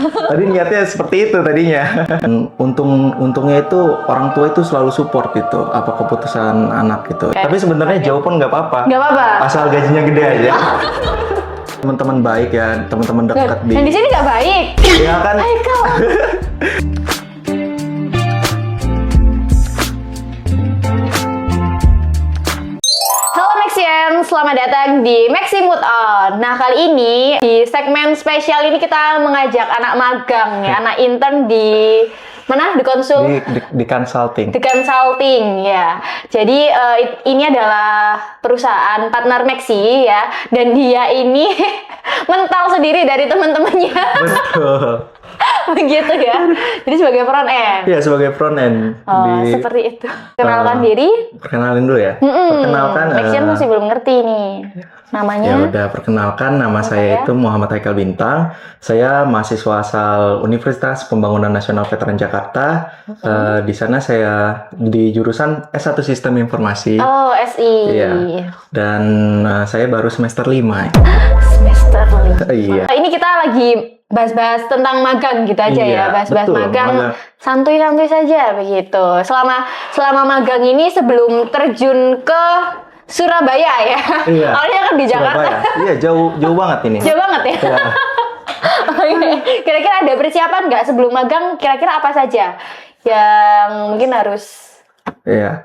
Tadi niatnya seperti itu tadinya. Untungnya itu orang tua itu selalu support itu apa keputusan anak gitu. Tapi sebenarnya jauh pun nggak apa-apa. Nggak apa-apa. Asal gajinya gede aja. Teman-teman baik ya, teman-teman dekat di. Dan di sini nggak baik. Ya kan? Haikal. Halo Maxian, selamat datang di Maxi Mood On. Nah, kali ini di segmen spesial ini kita mengajak anak magang ya, anak intern di mana? Di konsul? Di consulting. Di consulting ya. Jadi ini adalah perusahaan partner Maxi ya, dan dia ini mental sendiri dari teman-temannya. Betul. Begitu ya. Jadi sebagai front end. Iya, sebagai front end. Oh, seperti itu. Kenalkan diri. Perkenalin dulu ya. Perkenalkan. Maxian masih belum ngerti nih namanya. Ya udah, perkenalkan nama saya itu Muhammad Haikal Bintang. Saya mahasiswa asal Universitas Pembangunan Nasional Veteran Jakarta. Di sana saya di jurusan S1 Sistem Informasi. Oh, SI. Iya. Dan saya baru semester 5. Semester 5. Iya. Ini kita lagi bahas-bahas tentang magang gitu aja Iya, ya, bahas-bahas betul, magang magang. santuy-santuy saja begitu. Selama magang ini sebelum terjun ke Surabaya ya. Iya. Awalnya kan di Jakarta. Surabaya. Iya, jauh banget ini. Jauh banget ya. Iya. Oke. Kira-kira ada persiapan nggak sebelum magang? Kira-kira apa saja yang mungkin harus Iya.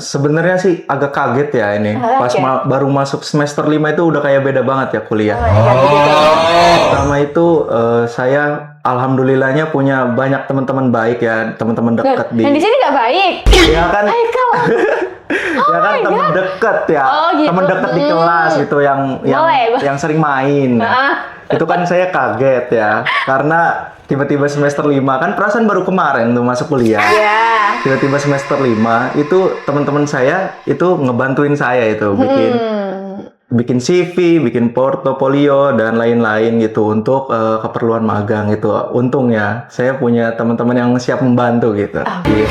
Sebenarnya sih agak kaget ya ini. Pas Oke. baru masuk semester 5 itu udah kayak beda banget ya kuliah. Pertama itu saya alhamdulillahnya punya banyak teman-teman baik ya, teman-teman dekat Dan di sini nggak baik. Ya kan? Haikal. Ya kan teman dekat ya. Oh, gitu. Teman dekat di kelas gitu yang Boleh. yang sering main. Itu kan saya kaget ya. Karena tiba-tiba semester 5 kan perasaan baru kemarin tuh masuk kuliah. Iya. Tiba-tiba semester 5 itu teman-teman saya itu ngebantuin saya itu bikin CV, bikin portofolio dan lain-lain gitu untuk keperluan magang itu. Untungnya saya punya teman-teman yang siap membantu gitu. Gitu.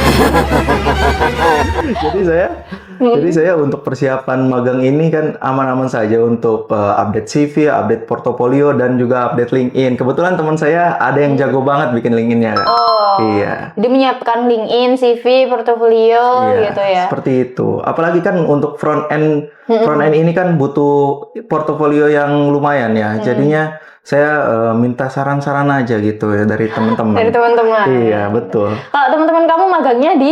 Jadi saya untuk persiapan magang ini kan aman-aman saja untuk update CV, update portofolio dan juga update LinkedIn. Kebetulan teman saya ada yang jago banget bikin LinkedIn-nya. Oh. Iya. Dia menyiapkan LinkedIn, CV, portofolio Iya, gitu ya. seperti itu. Apalagi kan untuk front end ini kan butuh portofolio yang lumayan ya. Jadinya saya minta saran-saran aja gitu ya dari teman-teman. Dari teman-teman. Iya, betul. Kalau teman-teman kamu magangnya di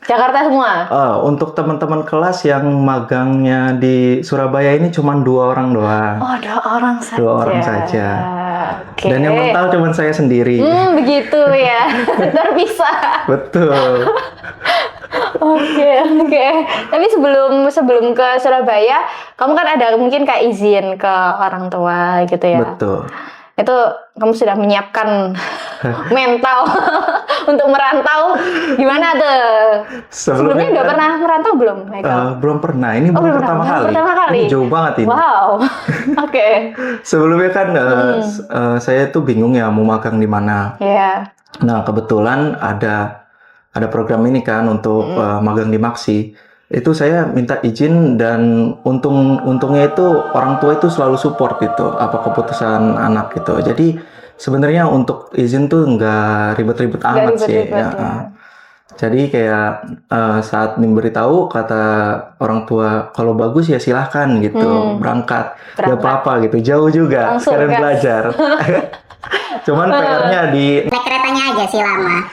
Jakarta semua? Untuk teman-teman kelas yang magangnya di Surabaya ini cuma 2 orang doang. Oh, 2 orang saja. 2 orang saja. Oke. Dan yang mental cuma saya sendiri. Begitu ya. Terpisah. Betul. Oke. Tapi sebelum ke Surabaya, kamu kan ada mungkin kayak izin ke orang tua gitu ya. Betul. Itu kamu sudah menyiapkan mental untuk merantau. Gimana tuh? Sebelumnya udah pernah merantau belum, Haikal? Belum pernah. Ini baru pertama kali. Pertama kali. Ini jauh banget ini. Wow. Oke. Sebelumnya kan saya tuh bingung ya mau magang di mana. Iya. Nah, kebetulan ada program ini kan untuk magang di Maxi. Itu saya minta izin dan untungnya itu orang tua itu selalu support itu apa keputusan anak gitu. Jadi sebenarnya untuk izin tuh nggak ribet-ribet amat sih. Ya. Jadi kayak saat diberitahu kata orang tua kalau bagus ya silahkan gitu berangkat. Gak apa-apa gitu, jauh juga sekalian belajar. Cuman PR-nya di naik keretanya aja sih lama.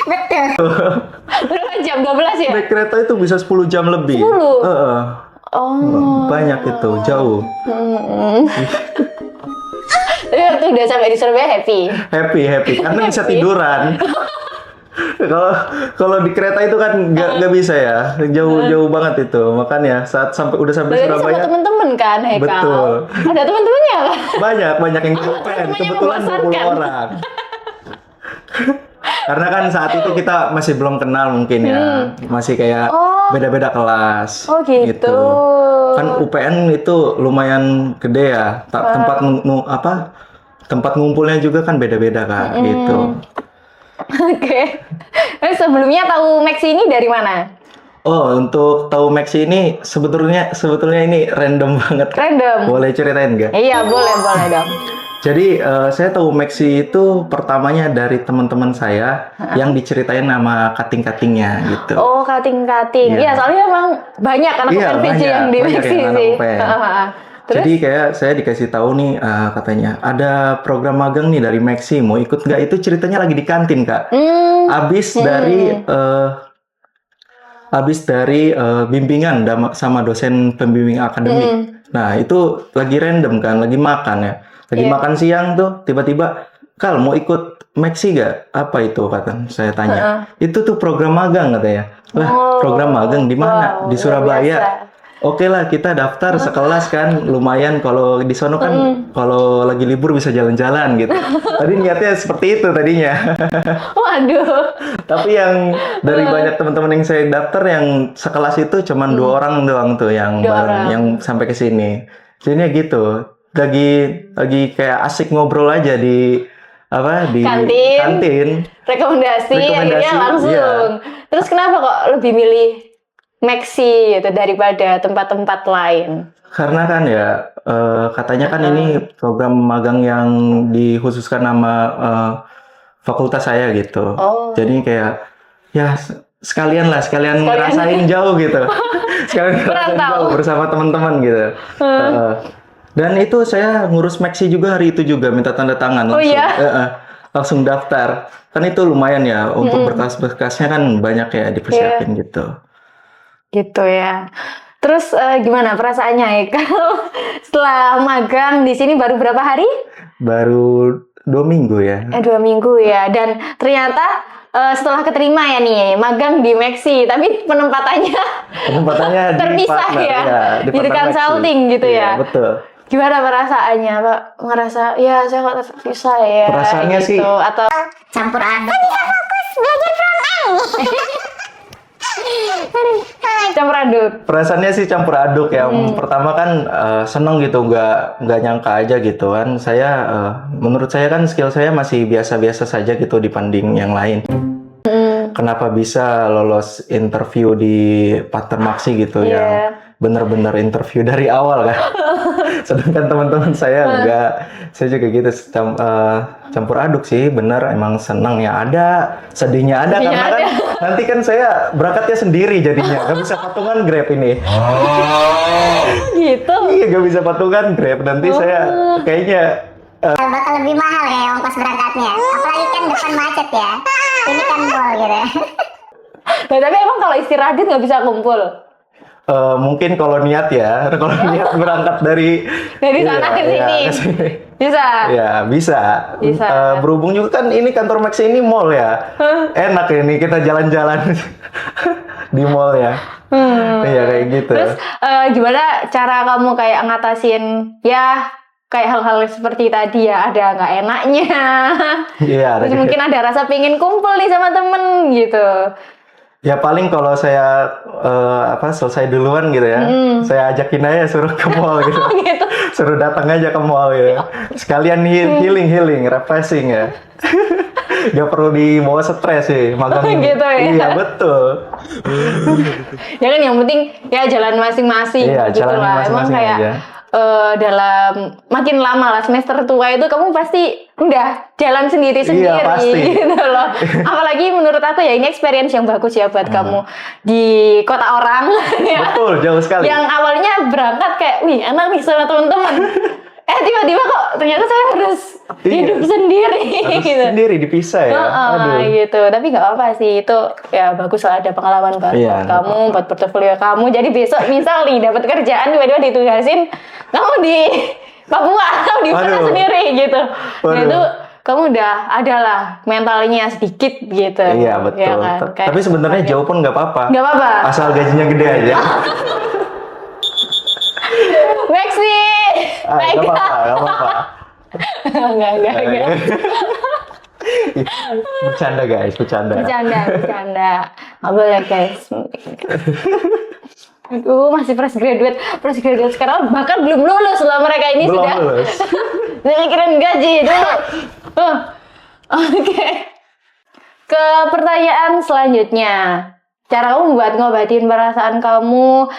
Betul. Berapa jam? 12 ya? naik kereta itu bisa 10 jam lebih. 10? Oh. Banyak itu, jauh. Tapi waktu udah sampai di Surabaya happy? Happy karena bisa tiduran. Kalau di kereta itu kan nggak bisa ya, jauh banget itu. Makanya saat udah sampai Berarti Surabaya. sama temen-temen kan, Haikal? Betul. Ada temen-temennya kan? Banyak yang kepen. Kebetulan 20 orang. Karena kan saat itu kita masih belum kenal mungkin ya, masih kayak beda-beda kelas. Oh gitu. Kan UPN itu lumayan gede ya, tempat ngumpulnya juga kan beda-beda Kak, gitu. Oke. Sebelumnya tahu Maxi ini dari mana? Oh, untuk tahu Maxi ini sebetulnya ini random banget. Random. Boleh ceritain nggak? Iya, boleh dong. Jadi saya tahu Maxi itu pertamanya dari teman-teman saya yang diceritain nama kating-katingnya gitu. Oh, cutting-cutting. Iya. Iya, soalnya emang banyak anak Iya, UPN VJ yang di banyak Maxi yang anak sih. UPN. Terus? Jadi kayak saya dikasih tahu nih katanya ada program magang nih dari Maxi, mau ikut nggak? Itu ceritanya lagi di kantin Kak. Habis dari bimbingan sama dosen pembimbing akademik. Nah itu lagi random kan, lagi makan ya, lagi Iya. makan siang tuh tiba-tiba Kal mau ikut Maxi gak? Apa itu kata saya tanya. Itu tuh program magang katanya. Lah program magang di mana? Wow, Di luar Surabaya. biasa. Oke lah kita daftar sekelas kan lumayan kalau di sono kan kalau lagi libur bisa jalan-jalan gitu. Tadi niatnya seperti itu tadinya. Waduh. Tapi yang dari banyak teman-teman yang saya daftar yang sekelas itu cuman 2 orang doang tuh yang 2 bareng orang. yang sampai ke sini. Jadinya gitu. Lagi kayak asik ngobrol aja di Kantin. kantin. Rekomendasi akhirnya langsung. iya. Terus kenapa kok lebih milih Maxi gitu daripada tempat-tempat lain? Karena kan ya katanya kan ini program magang yang dikhususkan sama fakultas saya gitu. Oh. Jadi kayak ya sekalian ngerasain jauh gitu. Sekalian ngerasain Merantau. jauh bersama teman-teman gitu. Dan itu saya ngurus Maxi juga hari itu juga minta tanda tangan Oh langsung. iya? Langsung daftar. Kan itu lumayan ya untuk berkas-berkasnya kan banyak ya dipersiapin gitu. Gitu ya. Terus gimana perasaannya ya kalau setelah magang di sini baru berapa hari? Baru 2 minggu ya. 2 minggu ya. Dan ternyata setelah keterima ya nih magang di Maxi, tapi penempatannya Penempatannya di terpisah partner, ya, di di partner consulting Maxi. gitu Iya, ya. betul. Gimana perasaannya, Pak? Ngerasa ya saya kok terpisah ya. Perasaannya gitu. sih Atau Campur aduk ya. Fokus belajar campur aduk. Perasaannya sih campur aduk ya. Pertama kan seneng gitu, nggak nyangka aja gitu kan. Saya menurut saya kan skill saya masih biasa-biasa saja gitu dibanding yang lain. Kenapa bisa lolos interview di partner Maxi gitu Iya. yang benar-benar interview dari awal kan. Sedangkan teman-teman saya enggak. Saya juga gitu campur aduk sih, bener emang seneng ya ada, sedihnya ada Sedihnya karena kan nanti kan saya berangkatnya sendiri jadinya, nggak bisa patungan Grab ini. Gitu. Iya nggak bisa patungan Grab, nanti saya kayaknya bakal lebih mahal ya ongkos berangkatnya. Apalagi kan depan macet ya. Ini kan mall gitu. Nah, tapi emang kalau istirahat nggak bisa kumpul. mungkin kalau niat ya, kalau niat berangkat dari sana ke sini. ke sini. Bisa. Ya bisa. Bisa. Berhubung juga kan ini kantor Maxi ini mall ya. Enak ini kita jalan-jalan di mall ya. Iya kayak gitu. Terus gimana cara kamu kayak ngatasin ya kayak hal-hal seperti tadi ya, ada nggak enaknya. Iya. Terus mungkin ada rasa pengen kumpul nih sama temen gitu. Ya paling kalau saya selesai duluan gitu ya, saya ajakin aja suruh ke mall gitu. Gitu. Suruh datang aja ke mall gitu. Sekalian healing, refreshing ya. Gak perlu dibawa stres sih magang ini. Gitu ya? Iya betul. Ya kan yang penting ya jalan masing-masing Iya, gitu jalanin lah. Emang masing-masing kayak aja. dalam makin lama lah semester tua itu kamu pasti udah jalan sendiri-sendiri Iya, pasti. gitu loh. Apalagi menurut aku ya ini experience yang bagus ya buat kamu di kota orang. Ya. Betul, jauh sekali. Yang awalnya berangkat kayak, wih enak nih sama teman-teman. Tiba-tiba kok ternyata saya harus hidup sendiri Harus gitu. sendiri dipisah ya. Aduh. Gitu. Tapi nggak apa-apa sih, itu ya bagus lah ada pengalaman baru Iya, buat kamu, buat portofolio kamu. Jadi besok misal nih dapat kerjaan tiba-tiba ditugasin kamu di Papua, kamu di mana Waduh. sendiri gitu. Nah Waduh. itu kamu udah ada lah mentalnya sedikit gitu. Iya betul. Ya kan? Kayak- Tapi sebenarnya jauh pun nggak apa-apa. nggak apa-apa. Asal gajinya gede aja. Maxi, Nggak apa-apa. Enggak. Bercanda guys, bercanda. Bercanda. Nggak boleh guys. Aduh, masih fresh graduate sekarang bahkan belum lulus loh mereka ini Belum sudah. lulus. Saya mikirin gaji dulu. Oke. Ke pertanyaan selanjutnya. cara kamu buat ngobatin perasaan kamu,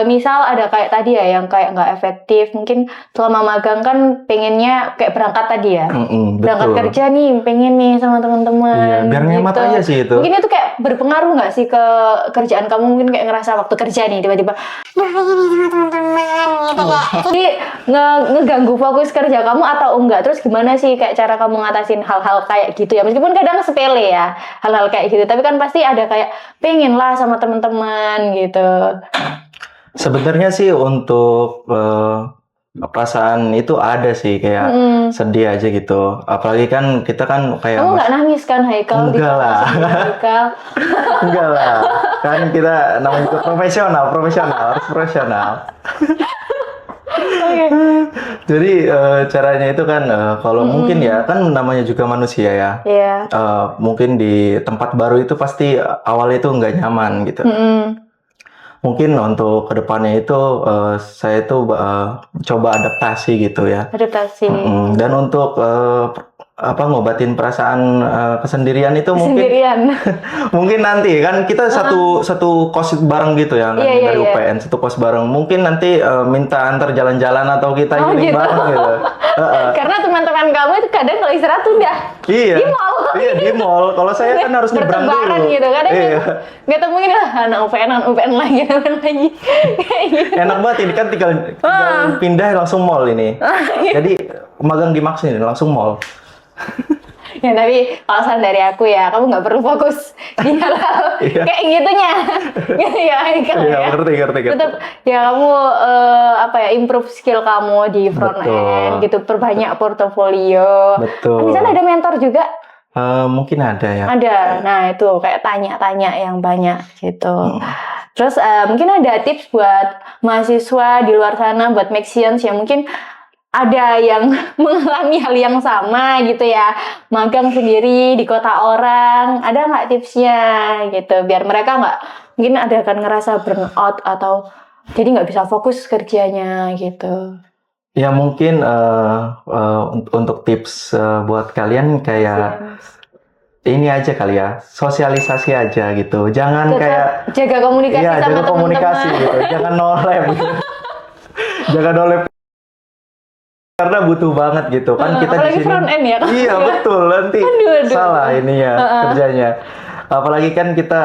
misal ada kayak tadi ya yang kayak nggak efektif, mungkin selama magang kan pengennya kayak berangkat tadi ya, berangkat betul. kerja nih pengen nih sama teman-teman Iya, biar ngehemat gitu. aja sih itu. Mungkin itu kayak berpengaruh nggak sih ke kerjaan kamu, mungkin kayak ngerasa waktu kerja nih tiba-tiba Duh, ini sama teman-teman gitu ya. jadi ngeganggu fokus kerja kamu atau enggak? Terus gimana sih kayak cara kamu ngatasin hal-hal kayak gitu ya? Meskipun kadang sepele ya hal-hal kayak gitu, tapi kan pasti ada kayak pengen lah sama teman-teman gitu. Sebenarnya sih untuk perasaan itu ada sih, kayak sedih aja gitu. Apalagi kan kita kan kayak Kamu nggak nangis kan Haikal? Enggak lah. Haikal. enggak lah. Kan kita namanya juga profesional, harus profesional. Oke. Jadi caranya itu kan kalau mungkin ya kan namanya juga manusia ya. Iya. Mungkin di tempat baru itu pasti awalnya itu nggak nyaman gitu. Mungkin untuk kedepannya itu saya itu coba adaptasi gitu ya. Adaptasi. Dan untuk ngobatin perasaan kesendirian itu mungkin Sendirian. mungkin nanti kan kita satu kos bareng gitu ya, Iya, dari iya. UPN satu kos bareng. Mungkin nanti minta antar jalan-jalan atau kita healing gitu. bareng gitu. Karena teman-teman kamu itu kadang kalau istirahat tuh udah Iya. di mall. Iya, di mall. Kalau saya kan harus nyebrang bertebaran dulu. gitu. Kadang Iya. nggak temuin lah anak UPN lagi. Kayak gitu. Enak banget ini kan tinggal pindah langsung mall ini. Jadi magang di Max ini langsung mall. Ya tapi kalau saran dari aku ya, kamu nggak perlu fokus di hal-hal Iya. kayak gitunya. Gitu ya, Haikal Iya, ya. ngerti. Tetap ya kamu improve skill kamu di front Betul. end gitu, perbanyak portofolio. Betul. Di sana ada mentor juga? Mungkin ada ya. Ada. Nah, itu kayak tanya-tanya yang banyak gitu. Terus mungkin ada tips buat mahasiswa di luar sana, buat Maxians yang mungkin ada yang mengalami hal yang sama gitu ya, magang sendiri di kota orang, ada nggak tipsnya gitu biar mereka nggak mungkin ada akan ngerasa burnout atau jadi nggak bisa fokus kerjanya gitu. Ya mungkin untuk tips buat kalian kayak ini aja kali ya, sosialisasi aja gitu. Jangan kayak jaga komunikasi iya, sama jaga teman-teman. komunikasi gitu. Jangan nolep. Jangan nolep karena butuh banget gitu kan kita di apalagi sini. front end ya kan? Iya, betul. Nanti Aduh. salah ininya kerjanya. Apalagi kan kita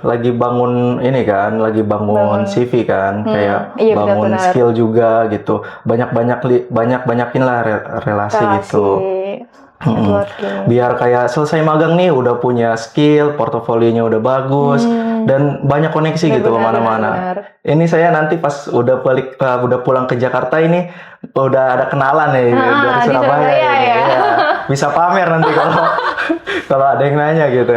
lagi bangun ini kan, lagi bangun CV kan, kayak iya, bangun benar-benar. skill juga gitu. Banyakin lah relasi gitu. Networking. Biar kayak selesai magang nih udah punya skill, portofolionya udah bagus dan banyak koneksi gitu kemana-mana. Benar. Ini saya nanti pas udah pulang ke Jakarta ini udah ada kenalan nih dari di Surabaya Surabaya ini. ya. Iya. Bisa pamer nanti kalau kalau ada yang nanya gitu.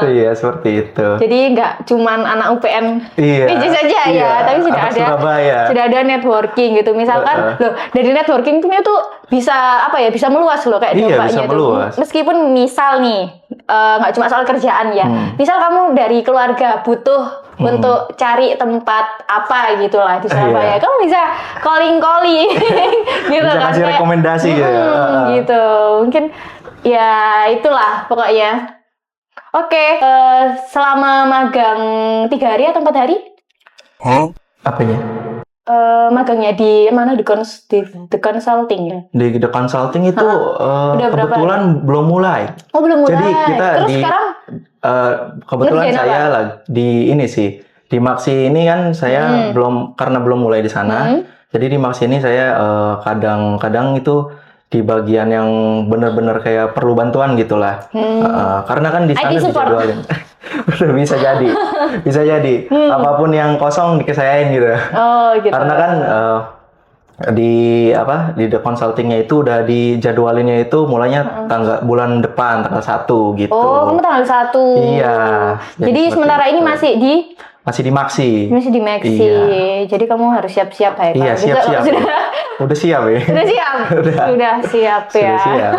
Iya, seperti itu. Jadi nggak cuman anak UPN Iya. PJ saja ya, Iya, tapi anak Surabaya. sudah ada networking gitu. Misalkan, loh dari networking itu bisa bisa meluas loh kayak Iya, dampaknya bisa tuh. meluas. Meskipun misal nih, nggak cuma soal kerjaan ya. Misal kamu dari keluarga butuh untuk cari tempat apa gitulah di Surabaya, Iya. kamu bisa calling gitu Bisa kan kasih kayak, rekomendasi gitu ya. gitu. Mungkin ya itulah pokoknya. Oke, selama magang 3 hari atau 4 hari? Apanya? Magangnya di mana? The consulting ya? Di The Consulting itu Udah berapa kebetulan belum mulai. Oh belum mulai. Jadi kita Terus di sekarang kebetulan ngerjain saya apa? lagi di ini sih di Maxi ini kan saya karena belum mulai di sana. Jadi di Maxi ini saya kadang-kadang itu di bagian yang benar-benar kayak perlu bantuan gitulah. Karena kan di sana IT support. dijadwalin. Udah bisa jadi apapun yang kosong dikesayain gitu. Oh gitu. Karena kan di The Consultingnya itu udah dijadwalinnya itu mulainya bulan depan tanggal 1 gitu. Oh, kamu tanggal 1. Iya. Jadi sementara ini masih di di Maxi. Maxi. Iya. Jadi kamu harus siap-siap ya. Iya, siap-siap. Udah siap ya. Sudah siap. Sudah siap ya. Sudah siap.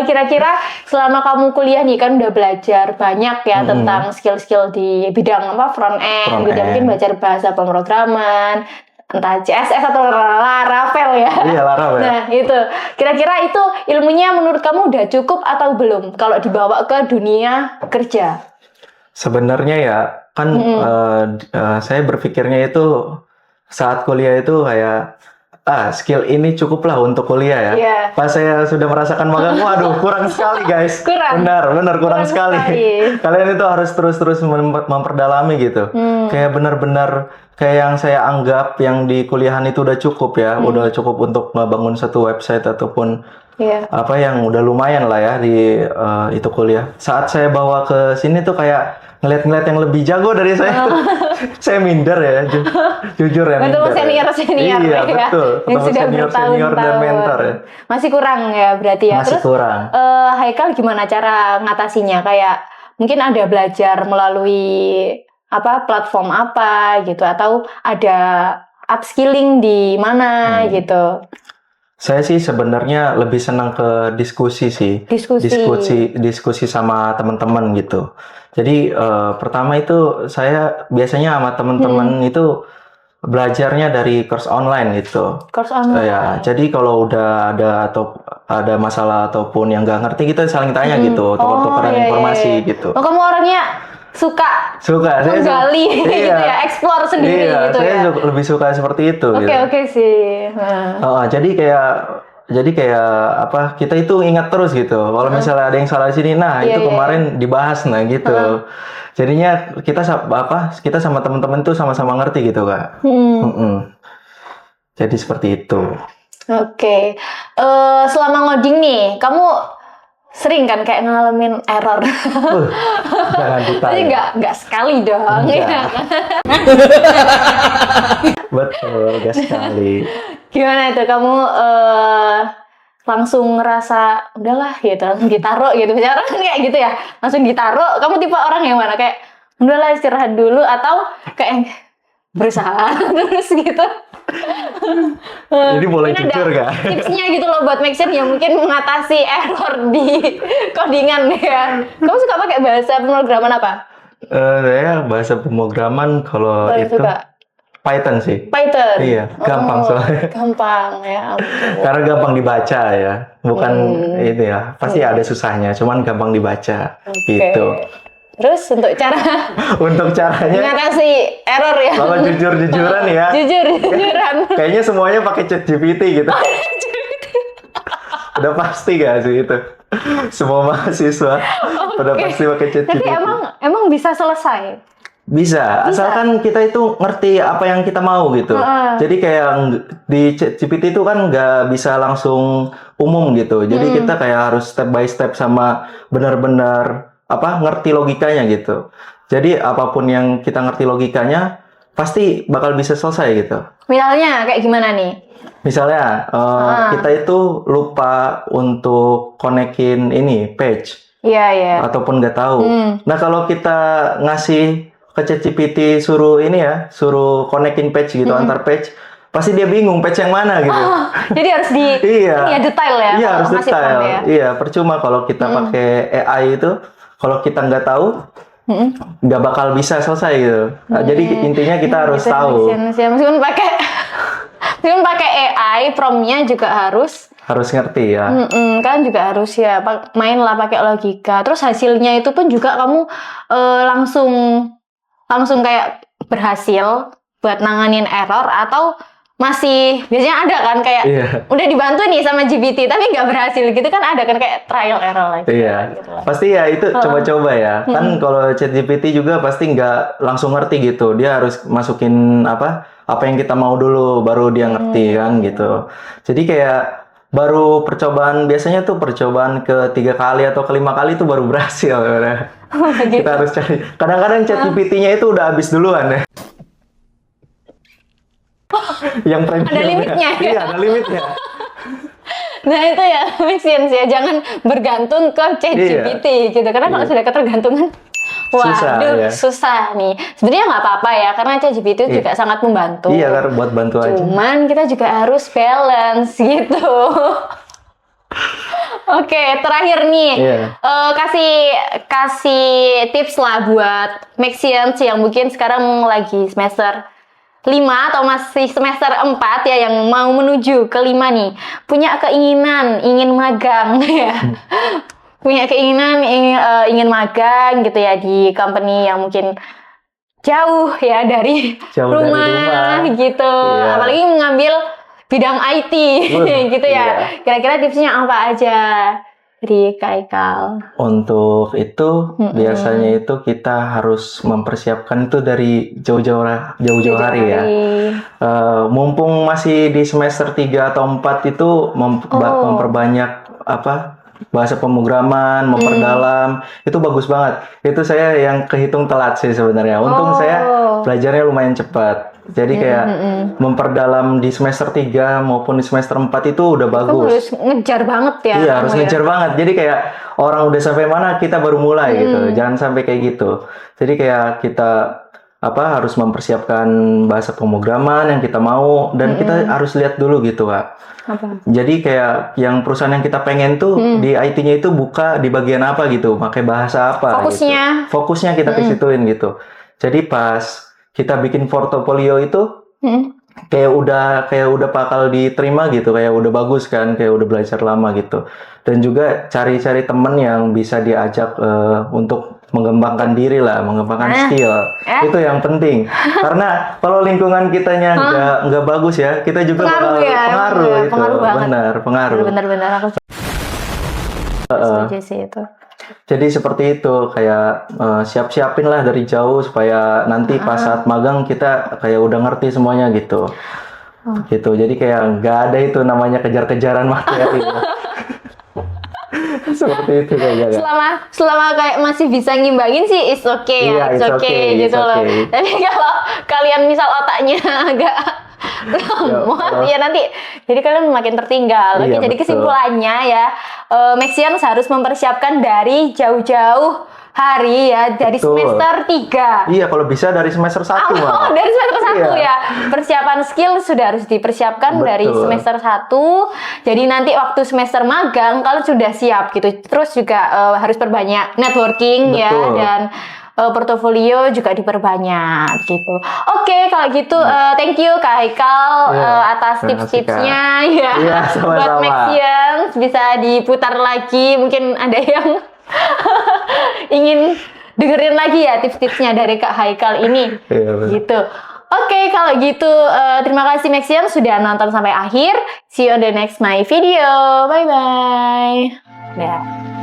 Kira-kira selama kamu kuliah nih kan udah belajar banyak ya tentang skill-skill di bidang front end, mungkin belajar bahasa pemrograman, entah CSS atau Laravel ya. Iya, Laravel. Nah, itu. Kira-kira itu ilmunya menurut kamu udah cukup atau belum kalau dibawa ke dunia kerja? Sebenarnya ya kan saya berpikirnya itu saat kuliah itu kayak skill ini cukuplah untuk kuliah ya. Iya. Pas saya sudah merasakan magang, waduh kurang sekali guys. Kurang. Benar kurang sekali. sekali. Kalian itu harus terus memperdalami gitu. Kayak benar-benar kayak yang saya anggap yang di kuliahan itu udah cukup ya, udah cukup untuk ngebangun satu website ataupun Iya. apa yang udah lumayan lah ya di itu kuliah. Saat saya bawa ke sini tuh kayak ngeliat-ngeliat yang lebih jago dari saya tuh. Saya minder ya, jujur ya Ketemu minder. senior Iya, ya, betul. yang Ketemu sudah senior dan bertahun-tahun. mentor ya. Masih kurang ya berarti ya. Masih Terus kurang. Haikal gimana cara ngatasinya? Kayak mungkin ada belajar melalui platform apa gitu, atau ada upskilling di mana gitu. Saya sih sebenarnya lebih senang ke diskusi sih. Diskusi sama teman-teman gitu. Jadi pertama itu saya biasanya sama teman-teman itu belajarnya dari course online gitu. Course online. Ya, jadi kalau udah ada masalah ataupun yang nggak ngerti kita saling tanya gitu, tukar-tukaran informasi gitu. Oh, kamu orangnya suka Saya menggali gitu iya. ya, explore sendiri gitu saya ya. lebih suka seperti itu. Oke sih. Jadi kayak apa? Kita itu ingat terus gitu. Kalau misalnya ada yang salah di sini, itu kemarin dibahas gitu. Jadinya kita sama teman-teman itu sama-sama ngerti gitu, Kak. Jadi seperti itu. Oke. Selama ngoding nih, kamu sering kan kayak ngalamin error? Jangan ditanya. Tapi nggak sekali dong. Enggak. Ya. Betul, gak sekali. Gimana itu kamu langsung ngerasa udahlah gitu, langsung ditaruh gitu. Biasanya orang kan kayak gitu ya, langsung ditaruh. Kamu tipe orang yang mana, kayak udahlah istirahat dulu, atau kayak berusaha terus gitu? Jadi boleh Mungkin jujur ada gak? tipsnya gitu loh buat Maxian yang mungkin mengatasi error di codingan ya. Kamu suka pakai bahasa pemrograman apa? Saya bahasa pemrograman kalau Paling itu suka Python sih. Python. Iya, gampang soalnya. Gampang ya. Ampun. Karena gampang dibaca ya, bukan itu ya. Pasti ada susahnya, cuman gampang dibaca gitu. Terus untuk cara Untuk caranya, mengatasi error ya. kalau jujur-jujuran ya, Jujuran. kayaknya semuanya pakai ChatGPT gitu. Udah pasti gak sih itu? Semua mahasiswa udah pasti pakai Tapi ChatGPT. emang bisa selesai. Bisa, asalkan kita itu ngerti apa yang kita mau gitu. Jadi kayak di ChatGPT itu kan nggak bisa langsung umum gitu. Jadi kita kayak harus step by step sama benar-benar ngerti logikanya gitu. Jadi apapun yang kita ngerti logikanya pasti bakal bisa selesai gitu. Misalnya kayak gimana nih? Misalnya kita itu lupa untuk konekin ini page. Iya. Ataupun nggak tahu. Nah kalau kita ngasih ke ChatGPT suruh konekin page gitu antar page, pasti dia bingung page yang mana gitu. Jadi harus detail ya. Iya harus ngasih detail. prompt ya. Iya percuma kalau kita pakai AI itu, kalau kita nggak tahu nggak bakal bisa selesai gitu. Nah, jadi intinya kita harus Gitu, tahu. Meskipun pakai AI, promptnya juga harus ngerti ya. kan juga harus ya mainlah pakai logika. Terus hasilnya itu pun juga kamu langsung kayak berhasil buat nanganin error, atau masih biasanya ada kan kayak udah dibantu nih sama GPT tapi nggak berhasil gitu kan, ada kan kayak trial error lagi. Iya, gitu lah. pasti ya itu coba-coba ya. Kan kalau ChatGPT juga pasti nggak langsung ngerti gitu. Dia harus masukin apa yang kita mau dulu, baru dia ngerti kan gitu. Jadi kayak baru biasanya tuh percobaan ke-3 kali atau ke-5 kali itu baru berhasil. Gitu. Kita harus cari. Kadang-kadang ChatGPT-nya itu udah habis duluan ya. Yang premium. Ada limitnya ya? Iya, ada limitnya. Nah itu ya, Maxians ya, jangan bergantung ke ChatGPT gitu. Karena kalau sudah ketergantungan, susah nih. Sebenarnya nggak apa-apa ya, karena ChatGPT juga sangat membantu. Iya, karena buat bantu aja. Cuman kita juga harus balance gitu. Oke, terakhir nih, kasih tips lah buat Maxians yang mungkin sekarang lagi semester 5 atau masih semester 4 ya, yang mau menuju ke 5 nih, punya keinginan ingin magang ya. punya keinginan ingin magang gitu ya di company yang mungkin jauh ya dari Jauh dari rumah. gitu. Iya. Apalagi mengambil bidang IT gitu ya. Iya. Kira-kira tipsnya apa aja dari Kak Haikal? Untuk itu biasanya itu kita harus mempersiapkan itu dari jauh-jauh hari ya. Mumpung masih di semester 3 atau 4 itu memperbanyak bahasa pemrograman, memperdalam, itu bagus banget. Itu saya yang kehitung telat sih sebenarnya. Untung saya belajarnya lumayan cepat. Jadi kayak memperdalam di semester 3 maupun di semester 4 itu udah bagus. Harus ngejar banget ya. Iya, harus ngejar banget. Jadi kayak orang udah sampai mana kita baru mulai gitu. Jangan sampai kayak gitu. Jadi kayak kita harus mempersiapkan bahasa pemrograman yang kita mau dan kita harus lihat dulu gitu, Kak. Apa? Jadi kayak yang perusahaan yang kita pengen tuh di IT-nya itu buka di bagian apa gitu, pakai bahasa apa Fokusnya. gitu. Fokusnya kita ke situin gitu. Jadi pas kita bikin portofolio itu kayak udah bakal diterima gitu, kayak udah bagus kan, kayak udah belajar lama gitu. Dan juga cari-cari temen yang bisa diajak untuk mengembangkan diri lah, mengembangkan skill. Itu yang penting. Karena kalau lingkungan kitanya nggak bagus ya, kita juga Pengaruh ya, pengaruh itu. pengaruh banget. Benar, pengaruh. Benar-benar aku setuju sih itu. Jadi seperti itu, kayak siap-siapin lah dari jauh supaya nanti pas saat magang kita kayak udah ngerti semuanya gitu. Gitu. Jadi kayak nggak ada itu namanya kejar-kejaran materi. Seperti itu kayaknya. Selama kayak masih bisa ngimbangin sih it's okay ya, Iya, it's okay gitu loh. Tapi kalau kalian misal otaknya agak lemot ya nanti jadi kalian makin tertinggal. Oke, Iya, jadi betul. kesimpulannya ya Maxians harus mempersiapkan dari jauh-jauh hari ya, dari Betul. semester 3. Iya, kalau bisa dari semester 1 Oh, dari semester 1 Iya. ya. Persiapan skill sudah harus dipersiapkan dari Betul. semester 1. Jadi nanti waktu semester magang kalian sudah siap gitu. Terus juga harus perbanyak networking ya Betul. dan portofolio juga diperbanyak gitu. Oke, kalau gitu thank you Kak Haikal Iya, atas terima kasih, tips-tipsnya ya. Iya, Buat sama-sama. Maxians bisa diputar lagi, mungkin ada yang ingin dengerin lagi ya tips-tipsnya dari Kak Haikal ini. Iya, benar. Gitu. Oke, kalau gitu terima kasih Maxian sudah nonton sampai akhir. See you on the next my video. Bye bye. Dah.